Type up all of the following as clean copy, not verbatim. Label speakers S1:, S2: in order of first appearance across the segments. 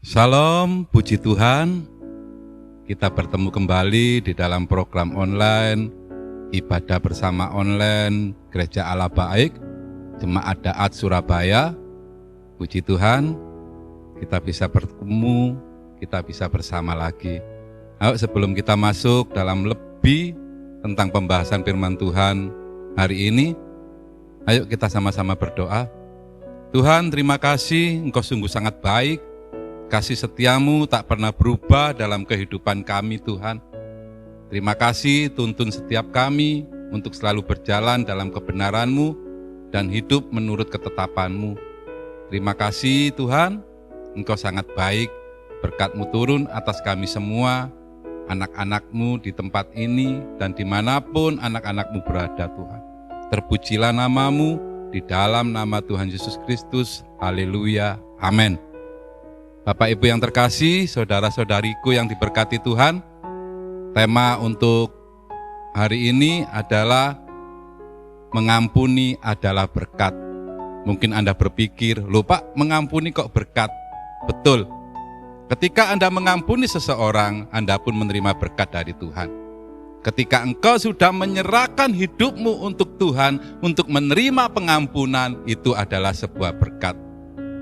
S1: Salam, puji Tuhan. Kita bertemu kembali di dalam program online, ibadah bersama online Gereja Allah Baik, Jemaat Daat Surabaya. Puji Tuhan, kita bisa bertemu, kita bisa bersama lagi. Ayo sebelum kita masuk dalam lebih tentang pembahasan firman Tuhan hari ini, ayo kita sama-sama berdoa. Tuhan, terima kasih, Engkau sungguh sangat baik. Kasih setiamu tak pernah berubah dalam kehidupan kami, Tuhan. Terima kasih tuntun setiap kami untuk selalu berjalan dalam kebenaran-Mu dan hidup menurut ketetapan-Mu. Terima kasih Tuhan, Engkau sangat baik. Berkat-Mu turun atas kami semua, anak-anak-Mu di tempat ini dan dimanapun anak-anak-Mu berada, Tuhan. Terpujilah nama-Mu di dalam nama Tuhan Yesus Kristus. Haleluya. Amin. Bapak Ibu yang terkasih, saudara-saudariku yang diberkati Tuhan, tema untuk hari ini adalah mengampuni adalah berkat. Mungkin Anda berpikir, loh Pak, mengampuni kok berkat? Betul. Ketika Anda mengampuni seseorang, Anda pun menerima berkat dari Tuhan. Ketika engkau sudah menyerahkan hidupmu untuk Tuhan, untuk menerima pengampunan, itu adalah sebuah berkat.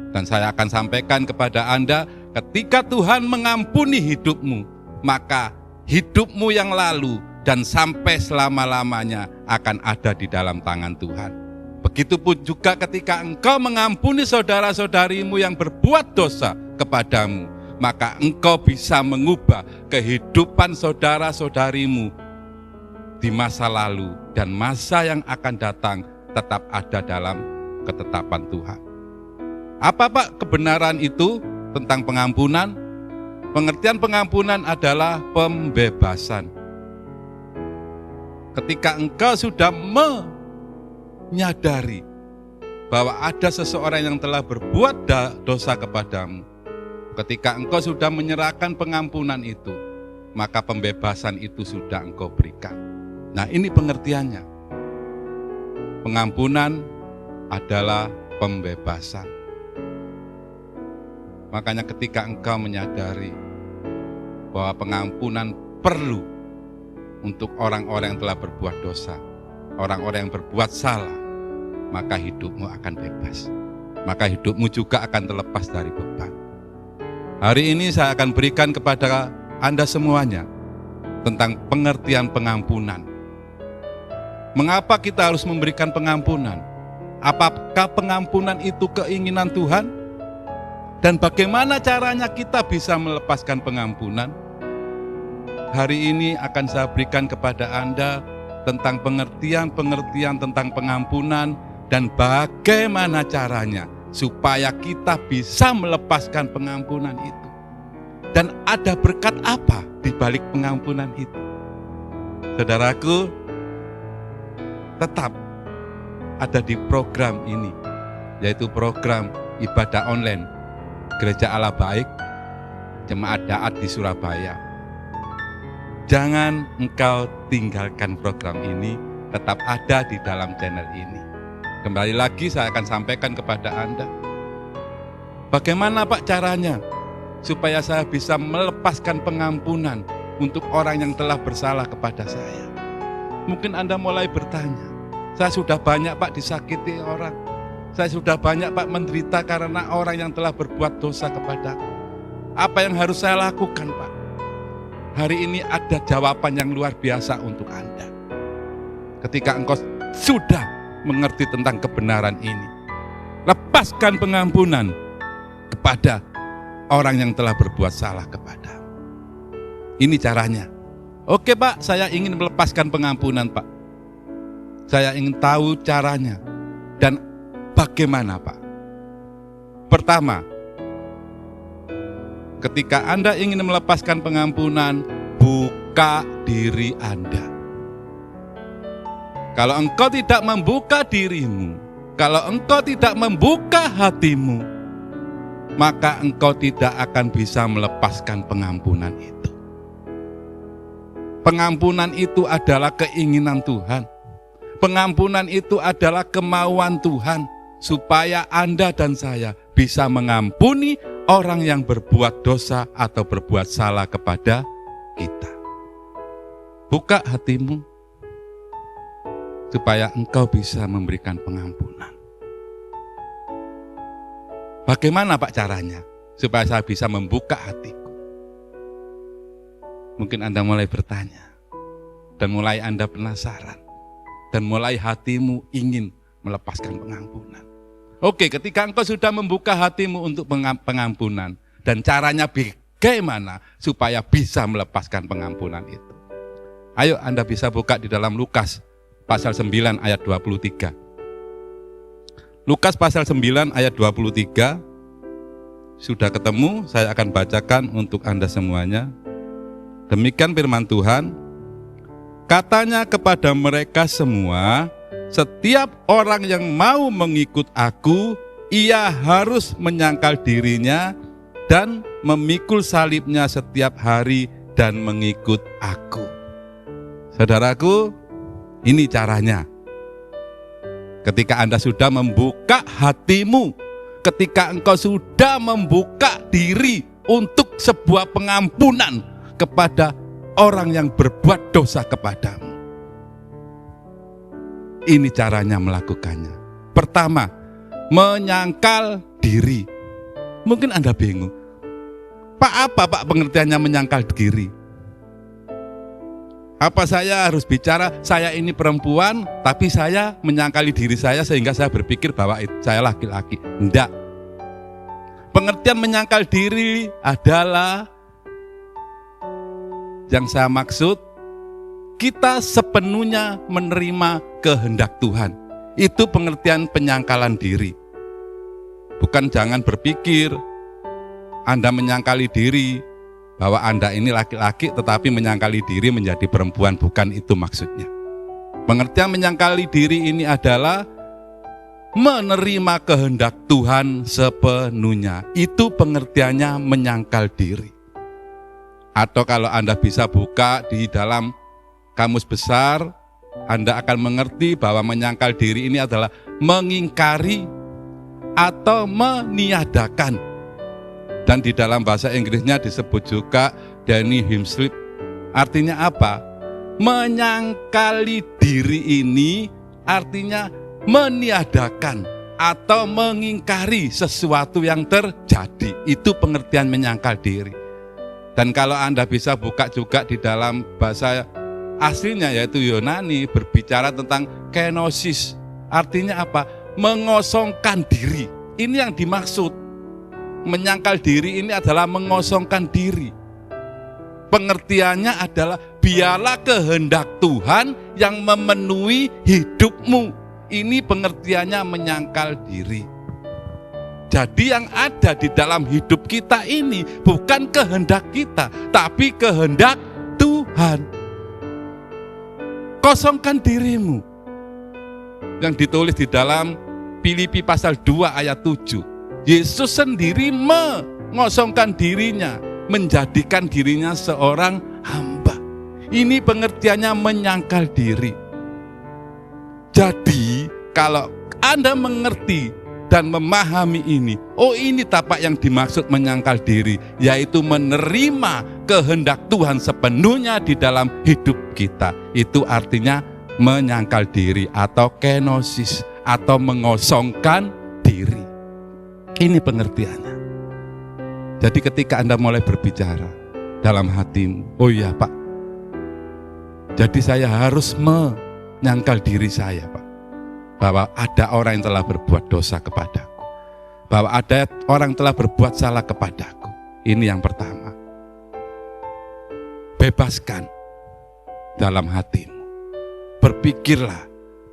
S1: Dan saya akan sampaikan kepada Anda, ketika Tuhan mengampuni hidupmu, maka hidupmu yang lalu dan sampai selama-lamanya akan ada di dalam tangan Tuhan. Begitupun juga ketika engkau mengampuni saudara-saudarimu yang berbuat dosa kepadamu, maka engkau bisa mengubah kehidupan saudara-saudarimu di masa lalu dan masa yang akan datang tetap ada dalam ketetapan Tuhan. Apa Pak kebenaran itu tentang pengampunan? Pengertian pengampunan adalah pembebasan. Ketika engkau sudah menyadari bahwa ada seseorang yang telah berbuat dosa kepadamu, ketika engkau sudah menyerahkan pengampunan itu, maka pembebasan itu sudah engkau berikan. Nah, ini pengertiannya. Pengampunan adalah pembebasan. Makanya ketika engkau menyadari bahwa pengampunan perlu untuk orang-orang yang telah berbuat dosa, orang-orang yang berbuat salah, maka hidupmu akan bebas. Maka hidupmu juga akan terlepas dari beban. Hari ini saya akan berikan kepada Anda semuanya tentang pengertian pengampunan. Mengapa kita harus memberikan pengampunan? Apakah pengampunan itu keinginan Tuhan? Dan bagaimana caranya kita bisa melepaskan pengampunan? Hari ini akan saya berikan kepada Anda tentang pengertian-pengertian tentang pengampunan dan bagaimana caranya supaya kita bisa melepaskan pengampunan itu. Dan ada berkat apa di balik pengampunan itu? Saudaraku, tetap ada di program ini, yaitu program ibadah online Gereja Allah Baik, Jemaat Daat di Surabaya. Jangan engkau tinggalkan program ini, tetap ada di dalam channel ini. Kembali lagi saya akan sampaikan kepada Anda. Bagaimana Pak caranya supaya saya bisa melepaskan pengampunan untuk orang yang telah bersalah kepada saya? Mungkin Anda mulai bertanya, saya sudah banyak Pak disakiti orang. Saya sudah banyak Pak menderita karena orang yang telah berbuat dosa kepadaku. Apa yang harus saya lakukan Pak? Hari ini ada jawaban yang luar biasa untuk Anda. Ketika engkau sudah mengerti tentang kebenaran ini, lepaskan pengampunan kepada orang yang telah berbuat salah kepadamu. Ini caranya. Oke Pak, saya ingin melepaskan pengampunan Pak. Saya ingin tahu caranya. Dan bagaimana Pak? Pertama, ketika Anda ingin melepaskan pengampunan, buka diri Anda. Kalau engkau tidak membuka dirimu, kalau engkau tidak membuka hatimu, maka engkau tidak akan bisa melepaskan pengampunan itu. Pengampunan itu adalah keinginan Tuhan. Pengampunan itu adalah kemauan Tuhan. Supaya Anda dan saya bisa mengampuni orang yang berbuat dosa atau berbuat salah kepada kita. Buka hatimu supaya engkau bisa memberikan pengampunan. Bagaimana Pak caranya supaya saya bisa membuka hatiku? Mungkin Anda mulai bertanya dan mulai Anda penasaran dan mulai hatimu ingin melepaskan pengampunan. Oke, ketika engkau sudah membuka hatimu untuk pengampunan dan caranya bagaimana supaya bisa melepaskan pengampunan itu. Ayo Anda bisa buka di dalam Lukas pasal 9 ayat 23. Lukas pasal 9 ayat 23. Sudah ketemu, saya akan bacakan untuk Anda semuanya. Demikian firman Tuhan. Katanya kepada mereka semua, setiap orang yang mau mengikut aku, ia harus menyangkal dirinya dan memikul salibnya setiap hari dan mengikut aku. Saudaraku, ini caranya. Ketika Anda sudah membuka hatimu, ketika engkau sudah membuka diri untuk sebuah pengampunan kepada orang yang berbuat dosa kepadamu. Ini caranya melakukannya. Pertama, menyangkal diri. Mungkin Anda bingung, apa pengertiannya menyangkal diri? Apa saya harus bicara, saya ini perempuan, tapi saya menyangkali diri saya sehingga saya berpikir bahwa saya laki-laki? Enggak. Pengertian menyangkal diri adalah, yang saya maksud, kita sepenuhnya menerima kehendak Tuhan. Itu pengertian penyangkalan diri. Bukan jangan berpikir Anda menyangkali diri bahwa Anda ini laki-laki tetapi menyangkali diri menjadi perempuan. Bukan itu maksudnya. Pengertian menyangkali diri ini adalah menerima kehendak Tuhan sepenuhnya. Itu pengertiannya menyangkal diri. Atau kalau Anda bisa buka di dalam kamus besar, Anda akan mengerti bahwa menyangkal diri ini adalah mengingkari atau meniadakan. Dan di dalam bahasa Inggrisnya disebut juga Danny Himslip. Artinya apa? Menyangkali diri ini artinya meniadakan atau mengingkari sesuatu yang terjadi. Itu pengertian menyangkal diri. Dan kalau Anda bisa buka juga di dalam bahasa aslinya yaitu Yunani, berbicara tentang kenosis. Artinya apa? Mengosongkan diri. Ini yang dimaksud. Menyangkal diri ini adalah mengosongkan diri. Pengertiannya adalah biarlah kehendak Tuhan yang memenuhi hidupmu. Ini pengertiannya menyangkal diri. Jadi yang ada di dalam hidup kita ini bukan kehendak kita, tapi kehendak Tuhan. Kosongkan dirimu. Yang ditulis di dalam Filipi pasal 2 ayat 7. Yesus sendiri mengosongkan dirinya, menjadikan dirinya seorang hamba. Ini pengertiannya menyangkal diri. Jadi kalau Anda mengerti dan memahami ini, oh ini tapak yang dimaksud menyangkal diri, yaitu menerima kehendak Tuhan sepenuhnya di dalam hidup kita. Itu artinya menyangkal diri atau kenosis atau mengosongkan diri. Ini pengertiannya. Jadi ketika Anda mulai berbicara dalam hatimu, oh iya Pak, jadi saya harus menyangkal diri saya Pak, bahwa ada orang yang telah berbuat dosa kepadaku, bahwa ada orang yang telah berbuat salah kepadaku. Ini yang pertama. Bebaskan dalam hatimu. Berpikirlah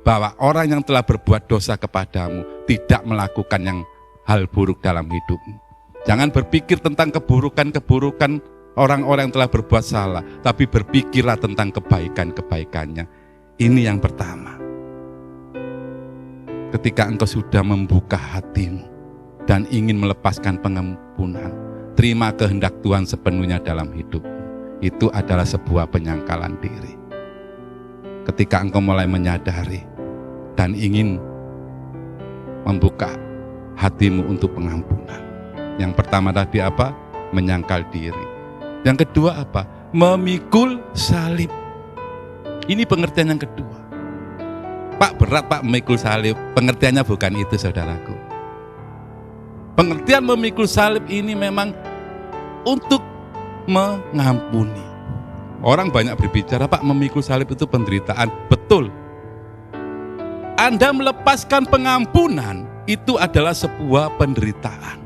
S1: bahwa orang yang telah berbuat dosa kepadamu tidak melakukan yang hal buruk dalam hidupmu. Jangan berpikir tentang keburukan-keburukan orang-orang yang telah berbuat salah, tapi berpikirlah tentang kebaikan-kebaikannya. Ini yang pertama. Ketika engkau sudah membuka hatimu dan ingin melepaskan pengampunan, terima kehendak Tuhan sepenuhnya dalam hidupmu. Itu adalah sebuah penyangkalan diri. Ketika engkau mulai menyadari dan ingin membuka hatimu untuk pengampunan, Yang pertama tadi apa? Menyangkal diri. Yang kedua apa? Memikul salib. Ini pengertian yang kedua. Pak, berat Pak memikul salib. Pengertiannya bukan itu, saudaraku. Pengertian memikul salib ini memang untuk mengampuni. Orang banyak berbicara, Pak, memikul salib itu penderitaan. Betul. Anda melepaskan pengampunan, itu adalah sebuah penderitaan.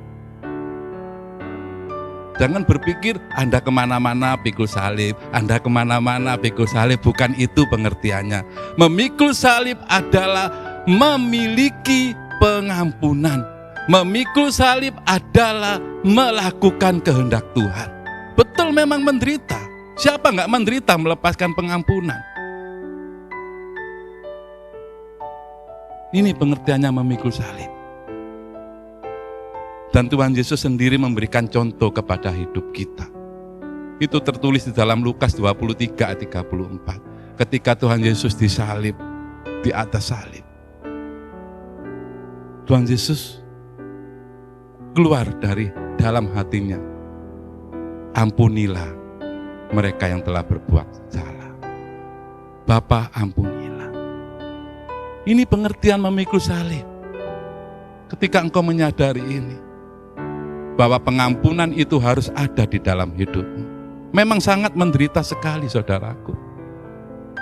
S1: Jangan berpikir Anda kemana-mana pikul salib, Anda kemana-mana pikul salib. Bukan itu pengertiannya. Memikul salib adalah memiliki pengampunan. Memikul salib adalah melakukan kehendak Tuhan. Betul, memang menderita. Siapa nggak menderita melepaskan pengampunan? Ini pengertiannya memikul salib. Dan Tuhan Yesus sendiri memberikan contoh kepada hidup kita. Itu tertulis di dalam Lukas 23 ayat 34. Ketika Tuhan Yesus disalib di atas salib, Tuhan Yesus keluar dari dalam hatinya, ampunilah mereka yang telah berbuat salah. Bapa, ampunilah. Ini pengertian memikul salib. Ketika engkau menyadari ini, bahwa pengampunan itu harus ada di dalam hidupmu. Memang sangat menderita sekali, saudaraku.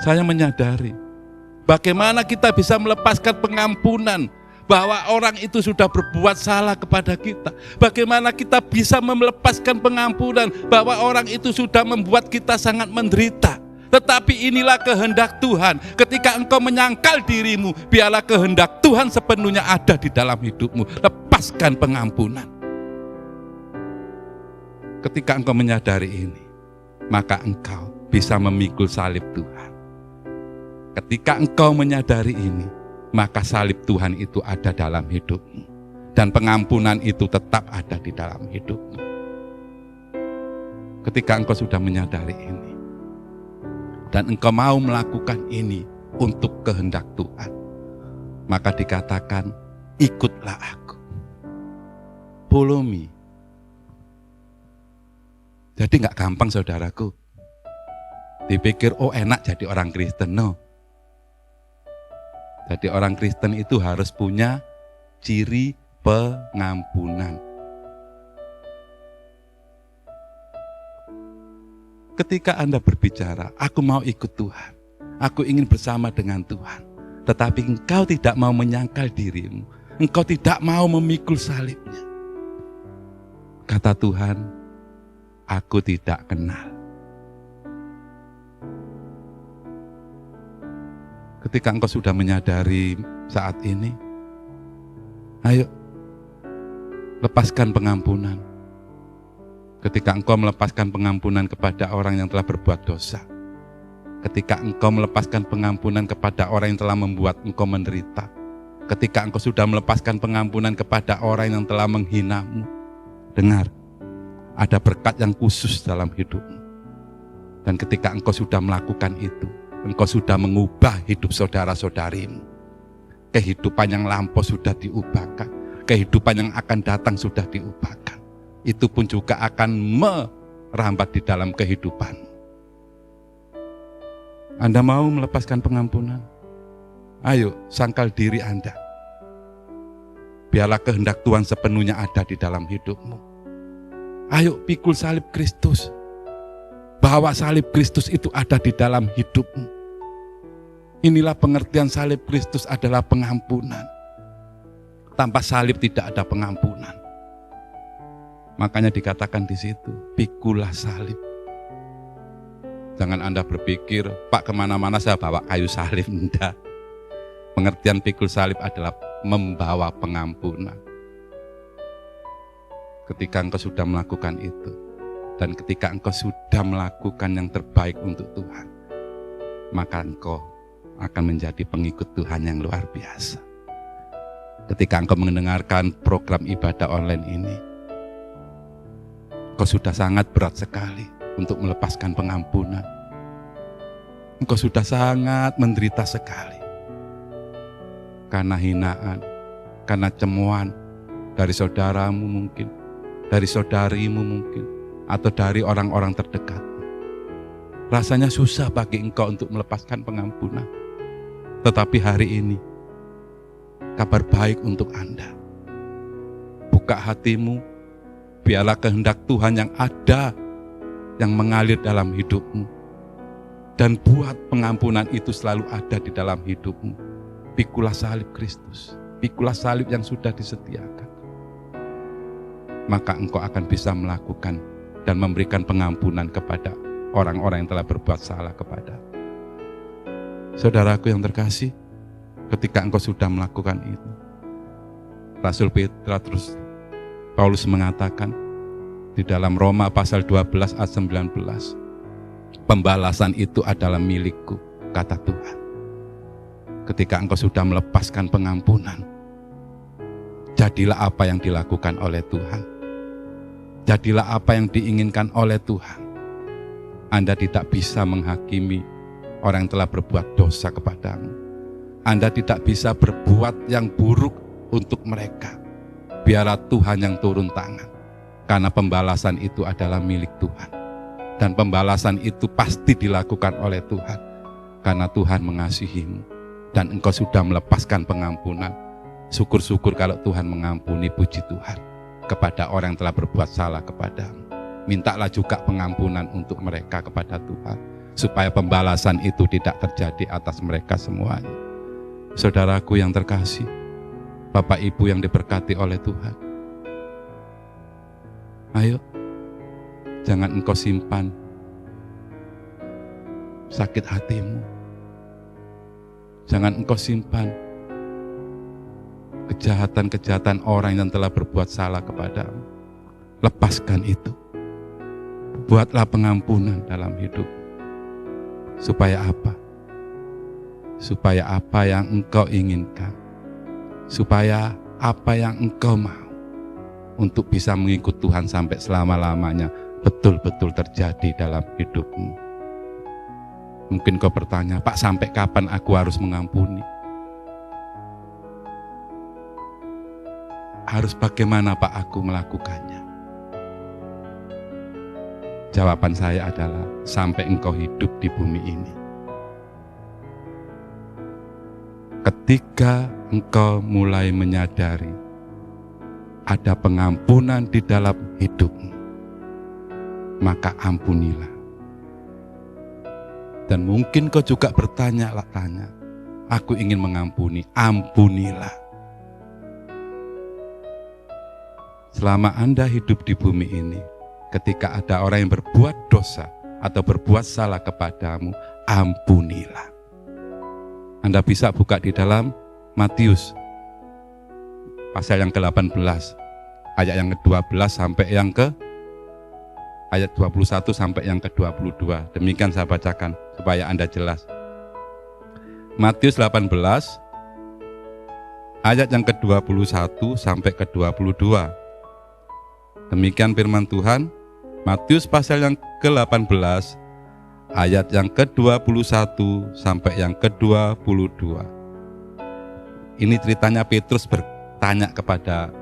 S1: Saya menyadari bagaimana kita bisa melepaskan pengampunan, bahwa orang itu sudah berbuat salah kepada kita. Bagaimana kita bisa melepaskan pengampunan, bahwa orang itu sudah membuat kita sangat menderita. Tetapi inilah kehendak Tuhan. Ketika engkau menyangkal dirimu, biarlah kehendak Tuhan sepenuhnya ada di dalam hidupmu. Lepaskan pengampunan. Ketika engkau menyadari ini, maka engkau bisa memikul salib Tuhan. Ketika engkau menyadari ini, maka salib Tuhan itu ada dalam hidupmu. Dan pengampunan itu tetap ada di dalam hidupmu. Ketika engkau sudah menyadari ini, dan engkau mau melakukan ini untuk kehendak Tuhan, maka dikatakan, ikutlah aku. Follow me. Jadi nggak gampang, saudaraku. Dipikir, oh enak jadi orang Kristen. No. Jadi orang Kristen itu harus punya ciri pengampunan. Ketika Anda berbicara, aku mau ikut Tuhan, aku ingin bersama dengan Tuhan, tetapi engkau tidak mau menyangkal dirimu, engkau tidak mau memikul salibnya. Kata Tuhan, aku tidak kenal. Ketika engkau sudah menyadari saat ini, ayo lepaskan pengampunan. Ketika engkau melepaskan pengampunan kepada orang yang telah berbuat dosa, ketika engkau melepaskan pengampunan kepada orang yang telah membuat engkau menderita, ketika engkau sudah melepaskan pengampunan kepada orang yang telah menghinamu, dengar, ada berkat yang khusus dalam hidupmu. Dan ketika engkau sudah melakukan itu, engkau sudah mengubah hidup saudara-saudarimu. Kehidupan yang lampau sudah diubahkan, kehidupan yang akan datang sudah diubahkan. Itu pun juga akan merambat di dalam kehidupan. Anda mau melepaskan pengampunan? Ayo, sangkal diri Anda. Biarlah kehendak Tuhan sepenuhnya ada di dalam hidupmu. Ayo, pikul salib Kristus. Bahwa salib Kristus itu ada di dalam hidupmu. Inilah pengertian salib Kristus adalah pengampunan. Tanpa salib tidak ada pengampunan. Makanya dikatakan di situ, pikulah salib. Jangan Anda berpikir, Pak kemana-mana saya bawa kayu salib. Tidak. Pengertian pikul salib adalah membawa pengampunan. Ketika engkau sudah melakukan itu, dan ketika engkau sudah melakukan yang terbaik untuk Tuhan, maka engkau akan menjadi pengikut Tuhan yang luar biasa. Ketika engkau mendengarkan program ibadah online ini, engkau sudah sangat berat sekali untuk melepaskan pengampunan. Engkau sudah sangat menderita sekali. Karena hinaan, karena cemoan dari saudaramu mungkin, dari saudarimu mungkin, atau dari orang-orang terdekat. Rasanya susah bagi engkau untuk melepaskan pengampunan. Tetapi hari ini, kabar baik untuk Anda. Buka hatimu, biarlah kehendak Tuhan yang ada, yang mengalir dalam hidupmu. Dan buat pengampunan itu selalu ada di dalam hidupmu. Pikulah salib Kristus, pikulah salib yang sudah disediakan. Maka engkau akan bisa melakukan dan memberikan pengampunan kepada orang-orang yang telah berbuat salah kepada. Saudaraku yang terkasih, ketika engkau sudah melakukan itu, Rasul Petrus Paulus mengatakan di dalam Roma pasal 12 ayat 19, pembalasan itu adalah milikku, kata Tuhan. Ketika engkau sudah melepaskan pengampunan, jadilah apa yang dilakukan oleh Tuhan. Jadilah apa yang diinginkan oleh Tuhan. Anda tidak bisa menghakimi orang yang telah berbuat dosa kepadamu. Anda tidak bisa berbuat yang buruk untuk mereka. Biarlah Tuhan yang turun tangan. Karena pembalasan itu adalah milik Tuhan. Dan pembalasan itu pasti dilakukan oleh Tuhan. Karena Tuhan mengasihimu. Dan engkau sudah melepaskan pengampunan. Syukur-syukur kalau Tuhan mengampuni, puji Tuhan. Kepada orang yang telah berbuat salah kepadamu. Mintalah juga pengampunan untuk mereka kepada Tuhan. Supaya pembalasan itu tidak terjadi atas mereka semuanya. Saudaraku yang terkasih, Bapak Ibu yang diberkati oleh Tuhan. Ayo, jangan engkau simpan sakit hatimu. Jangan engkau simpan kejahatan-kejahatan orang yang telah berbuat salah kepadamu. Lepaskan itu. Buatlah pengampunan dalam hidup. Supaya apa? Supaya apa yang engkau inginkan. Supaya apa yang engkau mau untuk bisa mengikut Tuhan sampai selama-lamanya betul-betul terjadi dalam hidupmu. Mungkin kau bertanya, Pak, sampai kapan aku harus mengampuni? Harus bagaimana Pak aku melakukannya? Jawaban saya adalah sampai engkau hidup di bumi ini. Ketika engkau mulai menyadari ada pengampunan di dalam hidupmu, maka ampunilah. Dan mungkin kau juga tanya, aku ingin mengampuni, ampunilah. Selama Anda hidup di bumi ini, ketika ada orang yang berbuat dosa atau berbuat salah kepadamu, ampunilah. Anda bisa buka di dalam Matius pasal yang ke-18, ayat yang ke-12 sampai yang ayat 21 sampai yang ke-22. Demikian saya bacakan supaya Anda jelas. Matius 18 ayat yang ke-21 sampai ke-22. Demikian firman Tuhan. Matius pasal yang ke-18 ayat yang ke-21 sampai yang ke-22. Ini ceritanya Petrus bertanya kepada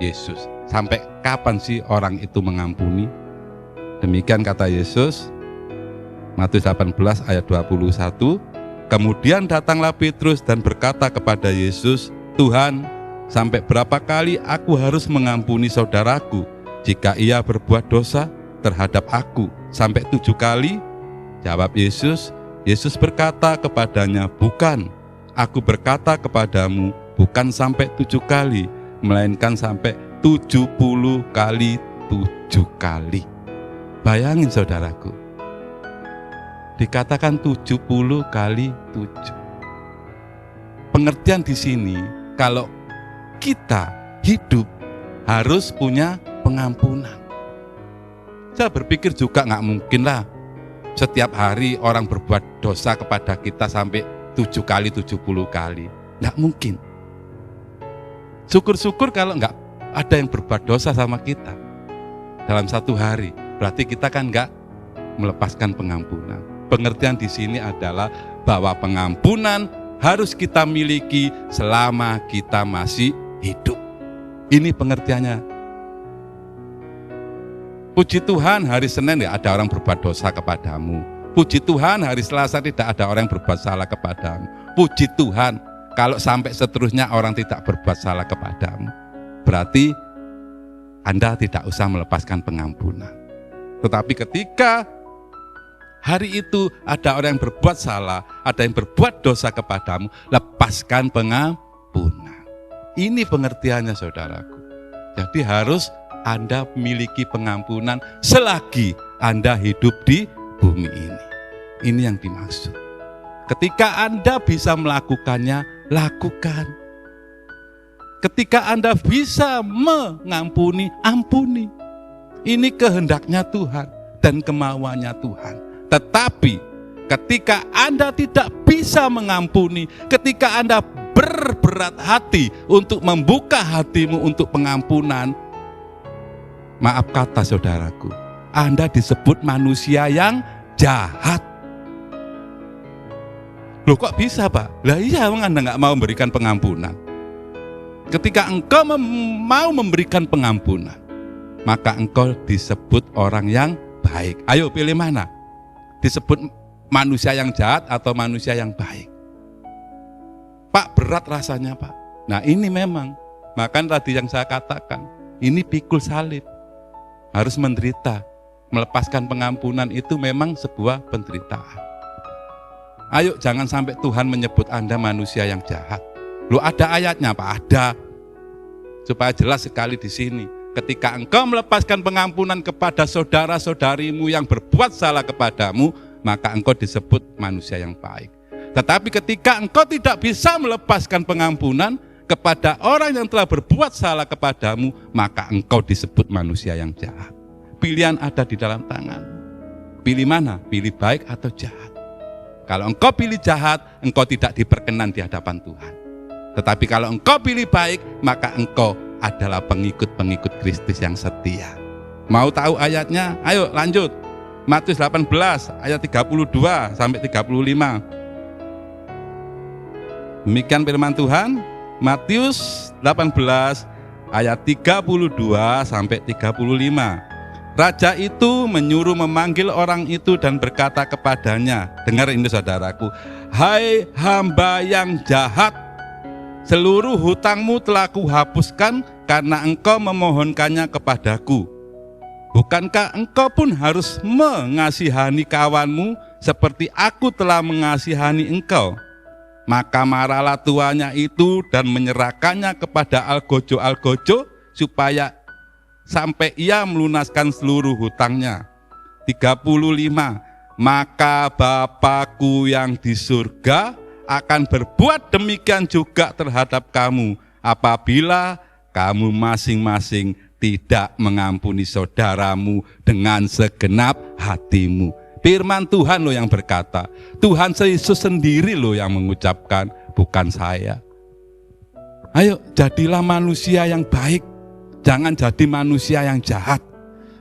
S1: Yesus, sampai kapan sih orang itu mengampuni? Demikian kata Yesus, Matius 18 ayat 21, kemudian datanglah Petrus dan berkata kepada Yesus, Tuhan, sampai berapa kali aku harus mengampuni saudaraku jika ia berbuat dosa terhadap aku? Sampai 7 kali? Jawab Yesus. Yesus berkata kepadanya, bukan, aku berkata kepadamu, bukan sampai 7 kali, melainkan sampai 70 kali 7 kali. Bayangin saudaraku, dikatakan 70 kali 7. Pengertian di sini, kalau kita hidup harus punya pengampunan. Saya berpikir juga nggak mungkin lah setiap hari orang berbuat dosa kepada kita sampai 7 kali, 70 kali. Nggak mungkin. Syukur-syukur kalau nggak ada yang berbuat dosa sama kita dalam satu hari. Berarti kita kan nggak melepaskan pengampunan. Pengertian di sini adalah bahwa pengampunan harus kita miliki selama kita masih hidup. Ini pengertiannya. Puji Tuhan hari Senin tidak ada orang berbuat dosa kepadamu. Puji Tuhan hari Selasa tidak ada orang yang berbuat salah kepadamu. Puji Tuhan kalau sampai seterusnya orang tidak berbuat salah kepadamu. Berarti Anda tidak usah melepaskan pengampunan. Tetapi ketika hari itu ada orang yang berbuat salah, ada yang berbuat dosa kepadamu, lepaskan pengampunan. Ini pengertiannya saudaraku. Jadi harus Anda memiliki pengampunan selagi Anda hidup di bumi ini. Ini yang dimaksud. Ketika Anda bisa melakukannya, lakukan. Ketika Anda bisa mengampuni, ampuni. Ini kehendaknya Tuhan dan kemauannya Tuhan. Tetapi ketika Anda tidak bisa mengampuni, ketika Anda berberat hati untuk membuka hatimu untuk pengampunan, maaf kata saudaraku, Anda disebut manusia yang jahat. Loh kok bisa Pak? Lah iya, Anda nggak mau memberikan pengampunan. Ketika engkau mau memberikan pengampunan, maka engkau disebut orang yang baik. Ayo pilih mana? Disebut manusia yang jahat atau manusia yang baik? Pak, berat rasanya Pak. Nah ini memang, makanya tadi yang saya katakan, ini pikul salib. Harus menderita. Melepaskan pengampunan itu memang sebuah penderitaan. Ayo jangan sampai Tuhan menyebut Anda manusia yang jahat. Loh ada ayatnya Pak? Ada. Supaya jelas sekali di sini. Ketika engkau melepaskan pengampunan kepada saudara-saudarimu yang berbuat salah kepadamu, maka engkau disebut manusia yang baik. Tetapi ketika engkau tidak bisa melepaskan pengampunan kepada orang yang telah berbuat salah kepadamu, maka engkau disebut manusia yang jahat. Pilihan ada di dalam tangan. Pilih mana? Pilih baik atau jahat? Kalau engkau pilih jahat, engkau tidak diperkenan di hadapan Tuhan. Tetapi kalau engkau pilih baik, maka engkau adalah pengikut-pengikut Kristus yang setia. Mau tahu ayatnya? Ayo lanjut. Matius 18 ayat 32 sampai 35. Demikian firman Tuhan. Matius 18 ayat 32 sampai 35. Raja itu menyuruh memanggil orang itu dan berkata kepadanya, dengar ini saudaraku, hai hamba yang jahat, seluruh hutangmu telah kuhapuskan karena engkau memohonkannya kepadaku. Bukankah engkau pun harus mengasihani kawanmu seperti aku telah mengasihani engkau? Maka marahlah tuannya itu dan menyerahkannya kepada algojo-algojo supaya sampai ia melunaskan seluruh hutangnya. 35. Maka Bapakku yang di surga akan berbuat demikian juga terhadap kamu apabila kamu masing-masing tidak mengampuni saudaramu dengan segenap hatimu. Firman Tuhan loh yang berkata, Tuhan Yesus sendiri loh yang mengucapkan, bukan saya. Ayo jadilah manusia yang baik, jangan jadi manusia yang jahat.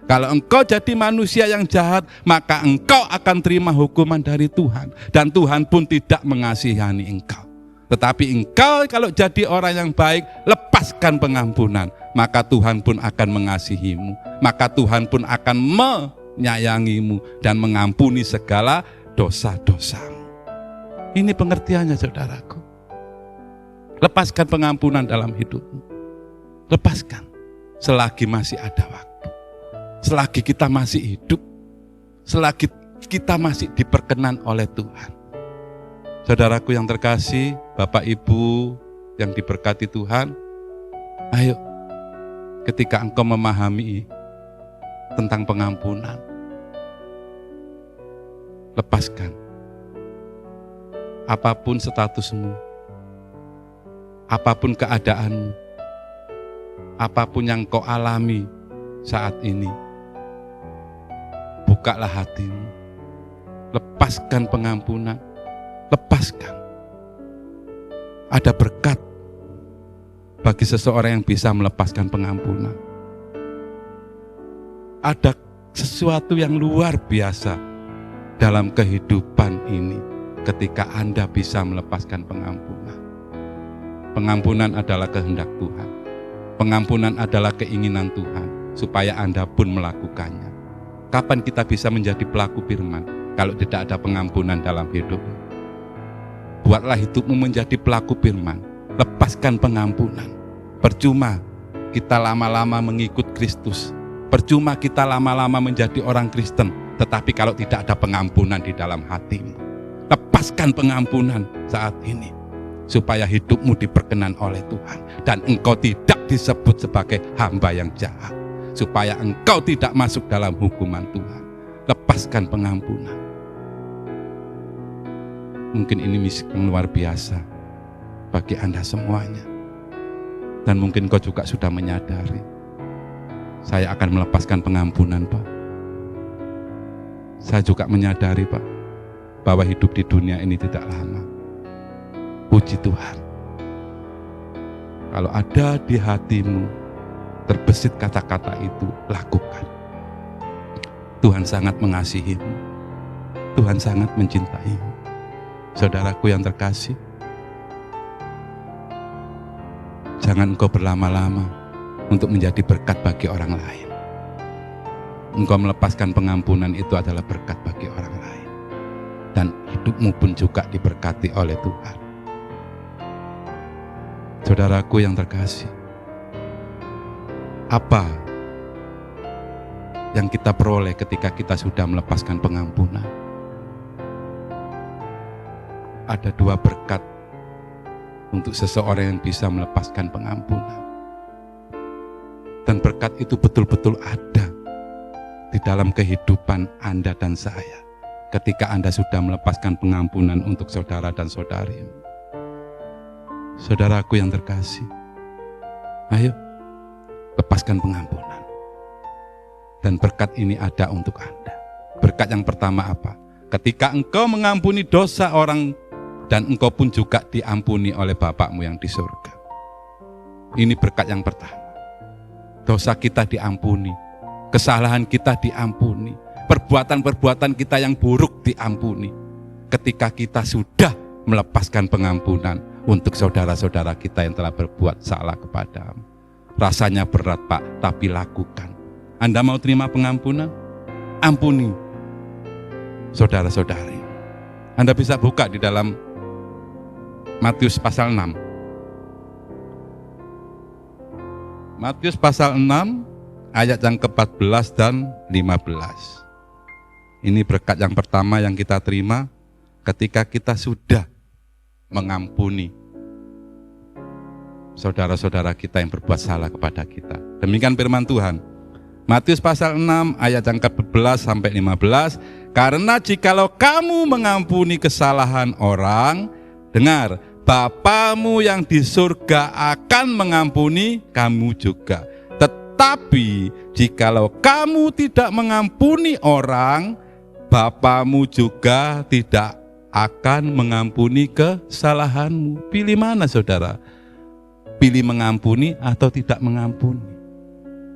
S1: Kalau engkau jadi manusia yang jahat, maka engkau akan terima hukuman dari Tuhan. Dan Tuhan pun tidak mengasihani engkau. Tetapi engkau kalau jadi orang yang baik, lepaskan pengampunan, maka Tuhan pun akan mengasihimu. Maka Tuhan pun akan menyayangimu dan mengampuni segala dosa-dosamu. Ini pengertiannya saudaraku. Lepaskan pengampunan dalam hidupmu. Lepaskan selagi masih ada waktu. Selagi kita masih hidup. Selagi kita masih diperkenan oleh Tuhan. Saudaraku yang terkasih, Bapak Ibu yang diberkati Tuhan, ayo ketika engkau memahami tentang pengampunan, lepaskan apapun statusmu, apapun keadaanmu, apapun yang kau alami saat ini, bukalah hatimu, lepaskan pengampunan, lepaskan. Ada berkat bagi seseorang yang bisa melepaskan pengampunan. Ada sesuatu yang luar biasa dalam kehidupan ini ketika Anda bisa melepaskan pengampunan. Pengampunan adalah kehendak Tuhan. Pengampunan adalah keinginan Tuhan supaya Anda pun melakukannya. Kapan kita bisa menjadi pelaku firman kalau tidak ada pengampunan dalam hidup? Buatlah hidupmu menjadi pelaku firman. Lepaskan pengampunan. Percuma kita lama-lama mengikut Kristus. Percuma kita lama-lama menjadi orang Kristen. Tetapi kalau tidak ada pengampunan di dalam hatimu. Lepaskan pengampunan saat ini. Supaya hidupmu diperkenan oleh Tuhan. Dan engkau tidak disebut sebagai hamba yang jahat. Supaya engkau tidak masuk dalam hukuman Tuhan. Lepaskan pengampunan. Mungkin ini misi yang luar biasa bagi Anda semuanya. Dan mungkin kau juga sudah menyadari, saya akan melepaskan pengampunan, Pak. Saya juga menyadari, Pak, bahwa hidup di dunia ini tidak lama. Puji Tuhan. Kalau ada di hatimu terbesit kata-kata itu, lakukan. Tuhan sangat mengasihimu. Tuhan sangat mencintaimu. Saudaraku yang terkasih, jangan engkau berlama-lama untuk menjadi berkat bagi orang lain. Engkau melepaskan pengampunan itu adalah berkat bagi orang lain. Dan hidupmu pun juga diberkati oleh Tuhan. Saudaraku yang terkasih, apa yang kita peroleh ketika kita sudah melepaskan pengampunan? Ada dua berkat untuk seseorang yang bisa melepaskan pengampunan. Dan berkat itu betul-betul ada di dalam kehidupan Anda dan saya ketika Anda sudah melepaskan pengampunan untuk saudara dan saudari. Saudaraku yang terkasih, ayo lepaskan pengampunan. Dan berkat ini ada untuk Anda. Berkat yang pertama apa? Ketika engkau mengampuni dosa orang, dan engkau pun juga diampuni oleh Bapakmu yang di surga. Ini berkat yang pertama. Dosa kita diampuni, kesalahan kita diampuni, perbuatan-perbuatan kita yang buruk diampuni. Ketika kita sudah melepaskan pengampunan untuk saudara-saudara kita yang telah berbuat salah kepadamu. Rasanya berat, Pak, tapi lakukan. Anda mau terima pengampunan? Ampuni saudara-saudari. Anda bisa buka di dalam Matius pasal 6. Matius pasal 6 ayat yang ke-14 dan 15. Ini berkat yang pertama yang kita terima ketika kita sudah mengampuni saudara-saudara kita yang berbuat salah kepada kita. Demikian firman Tuhan. Matius pasal 6 ayat yang ke-14 sampai 15. Karena jikalau kamu mengampuni kesalahan orang, dengar, Bapamu yang di surga akan mengampuni kamu juga. Tetapi jikalau kamu tidak mengampuni orang, Bapamu juga tidak akan mengampuni kesalahanmu. Pilih mana, saudara? Pilih mengampuni atau tidak mengampuni?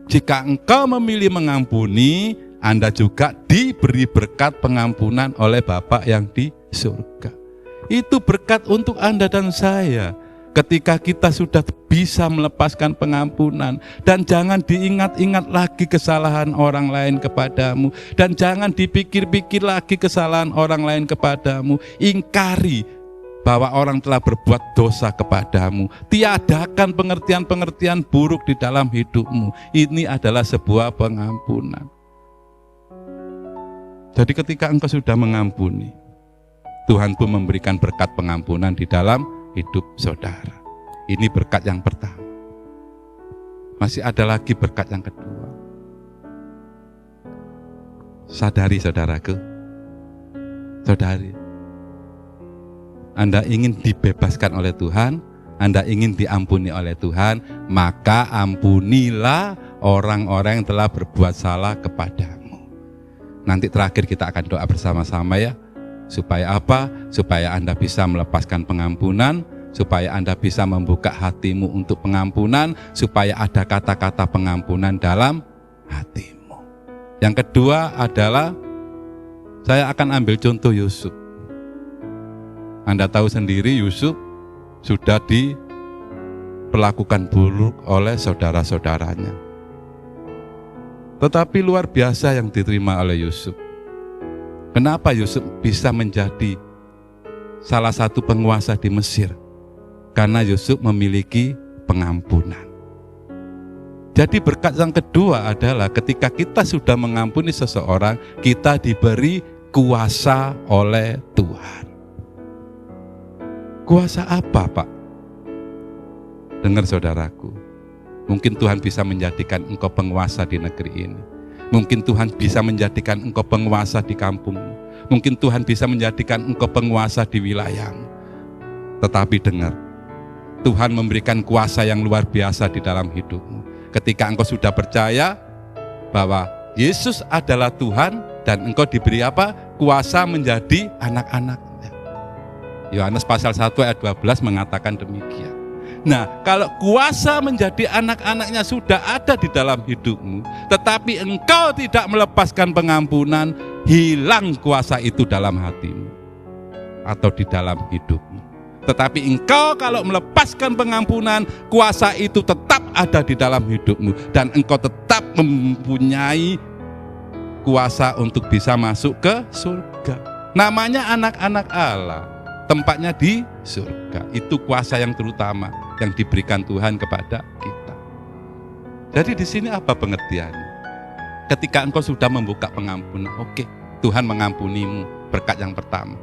S1: Jika engkau memilih mengampuni, Anda juga diberi berkat pengampunan oleh Bapa yang di surga. Itu berkat untuk Anda dan saya. Ketika kita sudah bisa melepaskan pengampunan. Dan jangan diingat-ingat lagi kesalahan orang lain kepadamu. Dan jangan dipikir-pikir lagi kesalahan orang lain kepadamu. Ingkari bahwa orang telah berbuat dosa kepadamu. Tiadakan pengertian-pengertian buruk di dalam hidupmu. Ini adalah sebuah pengampunan. Jadi ketika engkau sudah mengampuni, Tuhan pun memberikan berkat pengampunan di dalam hidup saudara. Ini berkat yang pertama. Masih ada lagi berkat yang kedua. Sadari, saudaraku, saudari, Anda ingin dibebaskan oleh Tuhan, Anda ingin diampuni oleh Tuhan, maka ampunilah orang-orang yang telah berbuat salah kepadamu. Nanti terakhir kita akan doa bersama-sama ya. Supaya apa? Supaya Anda bisa melepaskan pengampunan, supaya Anda bisa membuka hatimu untuk pengampunan, supaya ada kata-kata pengampunan dalam hatimu. Yang kedua adalah, saya akan ambil contoh Yusuf. Anda tahu sendiri Yusuf sudah diperlakukan buruk oleh saudara-saudaranya. Tetapi luar biasa yang diterima oleh Yusuf. Kenapa Yusuf bisa menjadi salah satu penguasa di Mesir? Karena Yusuf memiliki pengampunan. Jadi berkat yang kedua adalah ketika kita sudah mengampuni seseorang, kita diberi kuasa oleh Tuhan. Kuasa apa, Pak? Dengar saudaraku, mungkin Tuhan bisa menjadikan engkau penguasa di negeri ini. Mungkin Tuhan bisa menjadikan engkau penguasa di kampungmu. Mungkin Tuhan bisa menjadikan engkau penguasa di wilayahmu. Tetapi dengar, Tuhan memberikan kuasa yang luar biasa di dalam hidupmu. Ketika engkau sudah percaya bahwa Yesus adalah Tuhan dan engkau diberi apa? Kuasa menjadi anak-anaknya. Yohanes pasal 1 ayat 12 mengatakan demikian. Nah, kalau kuasa menjadi anak-anaknya sudah ada di dalam hidupmu, tetapi engkau tidak melepaskan pengampunan, hilang kuasa itu dalam hatimu atau di dalam hidupmu. Tetapi engkau kalau melepaskan pengampunan, kuasa itu tetap ada di dalam hidupmu dan engkau tetap mempunyai kuasa untuk bisa masuk ke surga. Namanya anak-anak Allah, tempatnya di surga. Itu kuasa yang terutama yang diberikan Tuhan kepada kita. Jadi di sini apa pengertiannya? Ketika engkau sudah membuka pengampunan, oke, Tuhan mengampunimu, berkat yang pertama.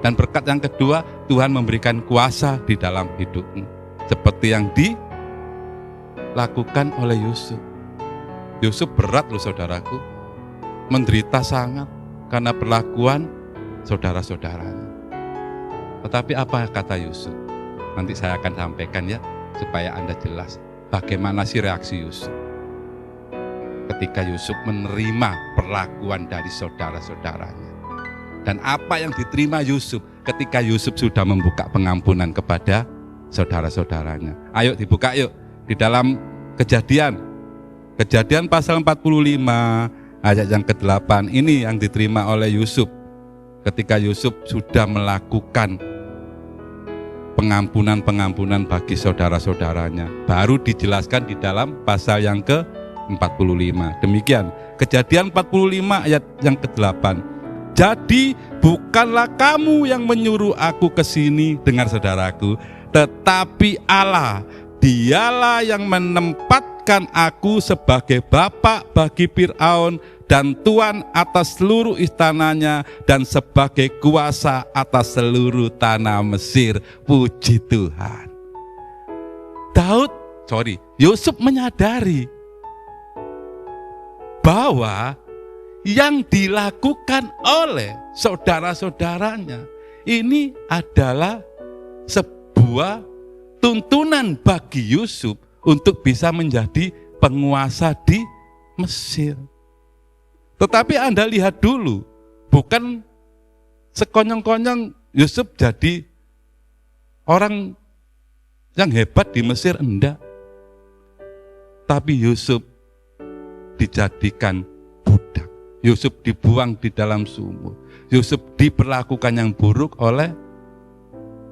S1: Dan berkat yang kedua, Tuhan memberikan kuasa di dalam hidupmu. Seperti yang dilakukan oleh Yusuf. Yusuf berat loh saudaraku, menderita sangat karena perlakuan saudara-saudaranya. Tetapi apa kata Yusuf? Nanti saya akan sampaikan ya, supaya Anda jelas bagaimana sih reaksi Yusuf. Ketika Yusuf menerima perlakuan dari saudara-saudaranya. Dan apa yang diterima Yusuf ketika Yusuf sudah membuka pengampunan kepada saudara-saudaranya. Ayo dibuka yuk, di dalam Kejadian pasal 45 ayat yang ke-8, ini yang diterima oleh Yusuf. Ketika Yusuf sudah melakukan pengampunan bagi saudara-saudaranya, baru dijelaskan di dalam pasal yang ke-45. Demikian, Kejadian 45 ayat yang ke-8. Jadi bukanlah kamu yang menyuruh aku ke sini, dengar saudaraku, tetapi Allah, Dialah yang menempatkan aku sebagai bapak bagi Fir'aun dan tuan atas seluruh istananya dan sebagai kuasa atas seluruh tanah Mesir. Puji Tuhan. Yusuf menyadari bahwa yang dilakukan oleh saudara-saudaranya ini adalah sebuah tuntunan bagi Yusuf untuk bisa menjadi penguasa di Mesir. Tetapi Anda lihat dulu, bukan sekonyong-konyong Yusuf jadi orang yang hebat di Mesir, enggak. Tapi Yusuf dijadikan budak. Yusuf dibuang di dalam sumur. Yusuf diperlakukan yang buruk oleh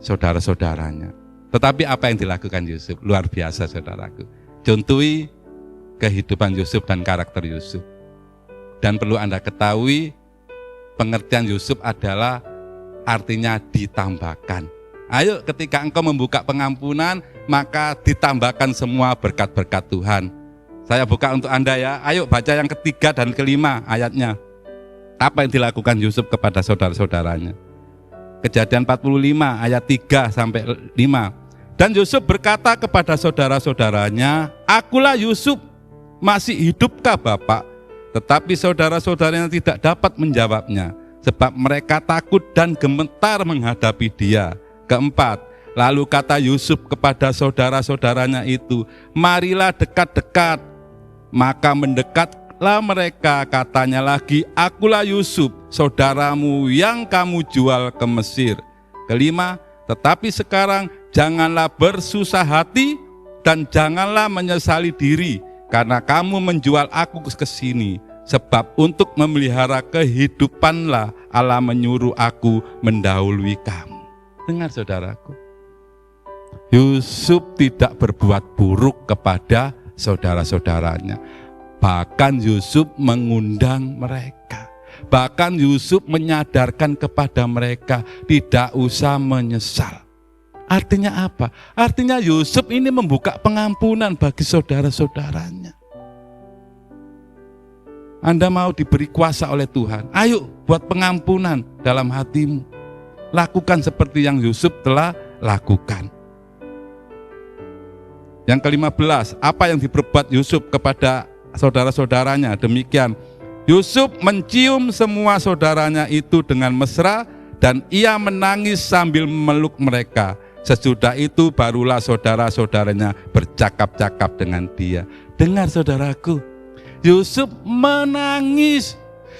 S1: saudara-saudaranya. Tetapi apa yang dilakukan Yusuf? Luar biasa saudaraku. Contohi kehidupan Yusuf dan karakter Yusuf. Dan perlu Anda ketahui, pengertian Yusuf adalah artinya ditambahkan. Ayo ketika engkau membuka pengampunan, maka ditambahkan semua berkat-berkat Tuhan. Saya buka untuk Anda ya. Ayo baca yang ketiga dan kelima ayatnya. Apa yang dilakukan Yusuf kepada saudara-saudaranya? Kejadian 45 ayat 3 sampai 5. Dan Yusuf berkata kepada saudara-saudaranya, "Akulah Yusuf, masih hidupkah Bapak?" Tetapi saudara-saudaranya tidak dapat menjawabnya, sebab mereka takut dan gemetar menghadapi dia. Keempat, lalu kata Yusuf kepada saudara-saudaranya itu, "Marilah dekat-dekat." Maka mendekatlah mereka, katanya lagi, "Akulah Yusuf, saudaramu yang kamu jual ke Mesir." Kelima, tetapi sekarang janganlah bersusah hati dan janganlah menyesali diri, karena kamu menjual aku ke sini, sebab untuk memelihara kehidupanlah Allah menyuruh aku mendahului kamu. Dengar saudaraku, Yusuf tidak berbuat buruk kepada saudara-saudaranya. Bahkan Yusuf mengundang mereka. Bahkan Yusuf menyadarkan kepada mereka, tidak usah menyesal. Artinya apa? Artinya Yusuf ini membuka pengampunan bagi saudara-saudaranya. Anda mau diberi kuasa oleh Tuhan, ayo buat pengampunan dalam hatimu. Lakukan seperti yang Yusuf telah lakukan. Yang ke-15, apa yang diperbuat Yusuf kepada saudara-saudaranya? Demikian, Yusuf mencium semua saudaranya itu dengan mesra dan ia menangis sambil memeluk mereka. Sesudah itu barulah saudara-saudaranya bercakap-cakap dengan dia. Dengar saudaraku, Yusuf menangis,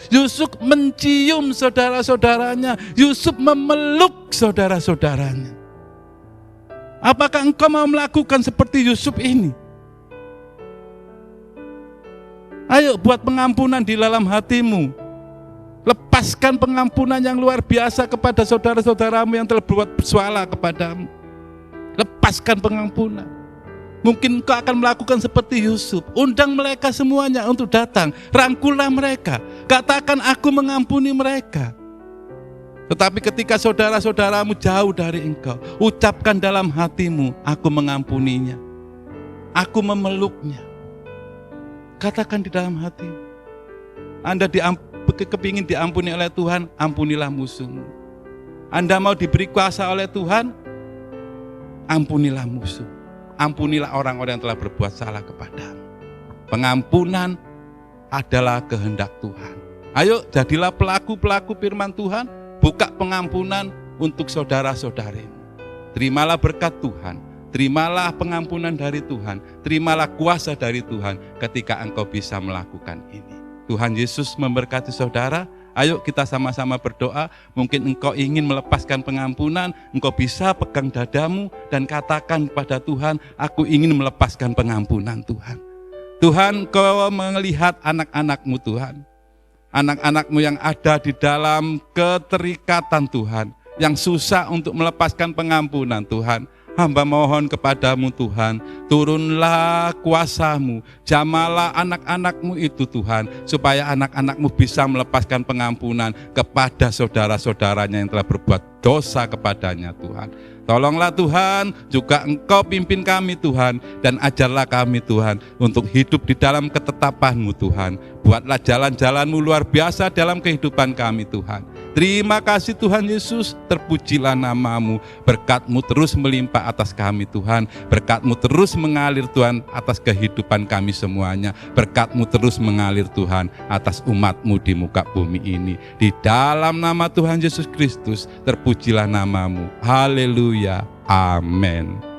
S1: Yusuf mencium saudara-saudaranya, Yusuf memeluk saudara-saudaranya. Apakah engkau mau melakukan seperti Yusuf ini? Ayo buat pengampunan di dalam hatimu. Lepaskan pengampunan yang luar biasa kepada saudara-saudaramu yang telah berbuat bersalah kepadamu. Lepaskan pengampunan. Mungkin engkau akan melakukan seperti Yusuf. Undang mereka semuanya untuk datang. Rangkullah mereka. Katakan aku mengampuni mereka. Tetapi ketika saudara-saudaramu jauh dari engkau, ucapkan dalam hatimu, aku mengampuninya. Aku memeluknya. Katakan di dalam hati, Anda kepingin diampuni oleh Tuhan, ampunilah musuhmu. Anda mau diberi kuasa oleh Tuhan, ampunilah musuh. Ampunilah orang-orang yang telah berbuat salah kepadamu. Pengampunan adalah kehendak Tuhan. Ayo jadilah pelaku-pelaku firman Tuhan, buka pengampunan untuk saudara-saudarimu. Terimalah berkat Tuhan. Terimalah pengampunan dari Tuhan, terimalah kuasa dari Tuhan ketika engkau bisa melakukan ini. Tuhan Yesus memberkati saudara. Ayo kita sama-sama berdoa. Mungkin engkau ingin melepaskan pengampunan, engkau bisa pegang dadamu dan katakan pada Tuhan, aku ingin melepaskan pengampunan Tuhan. Tuhan, Engkau melihat anak-anak-Mu Tuhan. Anak-anak-Mu yang ada di dalam keterikatan Tuhan, yang susah untuk melepaskan pengampunan Tuhan. Hamba mohon kepadamu Tuhan, turunlah kuasa-Mu, jamalah anak-anak-Mu itu Tuhan, supaya anak-anak-Mu bisa melepaskan pengampunan kepada saudara-saudaranya yang telah berbuat dosa kepadanya Tuhan. Tolonglah Tuhan, juga Engkau pimpin kami Tuhan, dan ajarlah kami Tuhan, untuk hidup di dalam ketetapan-Mu Tuhan. Buatlah jalan-jalan-Mu luar biasa dalam kehidupan kami Tuhan. Terima kasih Tuhan Yesus, terpujilah nama-Mu, berkat-Mu terus melimpah atas kami Tuhan, berkat-Mu terus mengalir Tuhan atas kehidupan kami semuanya, berkat-Mu terus mengalir Tuhan atas umat-Mu di muka bumi ini. Di dalam nama Tuhan Yesus Kristus, terpujilah nama-Mu. Haleluya, amin.